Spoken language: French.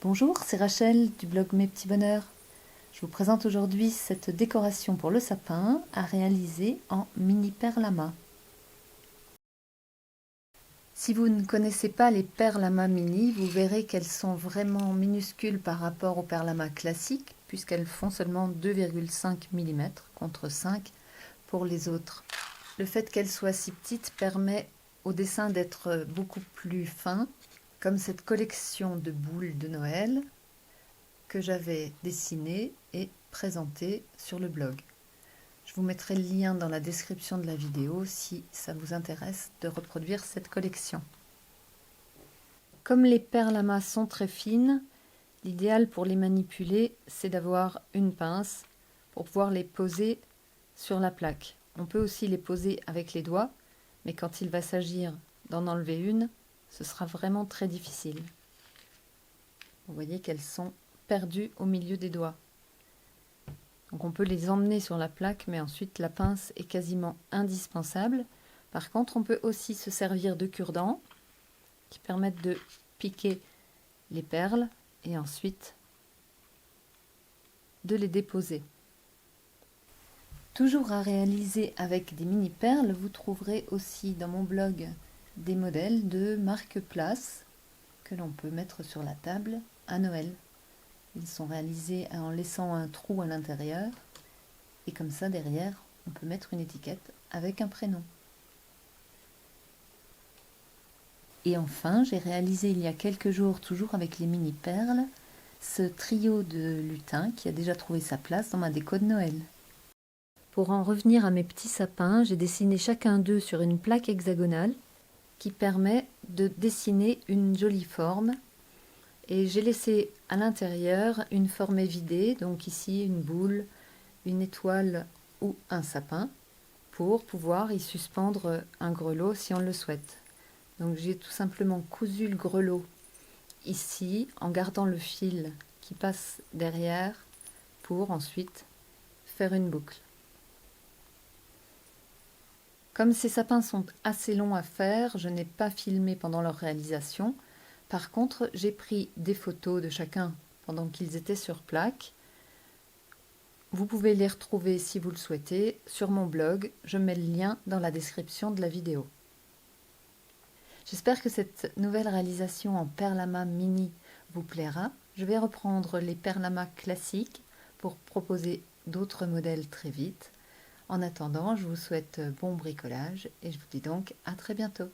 Bonjour, c'est Rachel du blog Mes Petits Bonheurs. Je vous présente aujourd'hui cette décoration pour le sapin à réaliser en mini perles à mât. Si vous ne connaissez pas les perles à mât mini, vous verrez qu'elles sont vraiment minuscules par rapport aux perles à mât classiques puisqu'elles font seulement 2,5 mm contre 5 pour les autres. Le fait qu'elles soient si petites permet au dessin d'être beaucoup plus fin, comme cette collection de boules de Noël que j'avais dessiné et présenté sur le blog. Je vous mettrai le lien dans la description de la vidéo si ça vous intéresse de reproduire cette collection. Comme les perles à mât sont très fines, l'idéal pour les manipuler, c'est d'avoir une pince pour pouvoir les poser sur la plaque. On peut aussi les poser avec les doigts, mais quand il va s'agir d'en enlever une, ce sera vraiment très difficile. Vous voyez qu'elles sont perdues au milieu des doigts. Donc on peut les emmener sur la plaque, mais ensuite la pince est quasiment indispensable. Par contre, on peut aussi se servir de cure-dents qui permettent de piquer les perles et ensuite de les déposer. Toujours à réaliser avec des mini perles, vous trouverez aussi dans mon blog des modèles de marque-place que l'on peut mettre sur la table à Noël. Ils sont réalisés en laissant un trou à l'intérieur et comme ça derrière on peut mettre une étiquette avec un prénom. Et enfin, j'ai réalisé il y a quelques jours, toujours avec les mini perles, ce trio de lutins qui a déjà trouvé sa place dans ma déco de Noël. Pour en revenir à mes petits sapins, j'ai dessiné chacun d'eux sur une plaque hexagonale qui permet de dessiner une jolie forme. Et j'ai laissé à l'intérieur une forme évidée, donc ici une boule, une étoile ou un sapin, pour pouvoir y suspendre un grelot si on le souhaite. Donc j'ai tout simplement cousu le grelot ici en gardant le fil qui passe derrière pour ensuite faire une boucle. Comme ces sapins sont assez longs à faire, je n'ai pas filmé pendant leur réalisation. Par contre, j'ai pris des photos de chacun pendant qu'ils étaient sur plaque. Vous pouvez les retrouver si vous le souhaitez sur mon blog. Je mets le lien dans la description de la vidéo. J'espère que cette nouvelle réalisation en perles à mât mini vous plaira. Je vais reprendre les perles à mât classiques pour proposer d'autres modèles très vite. En attendant, je vous souhaite bon bricolage et je vous dis donc à très bientôt.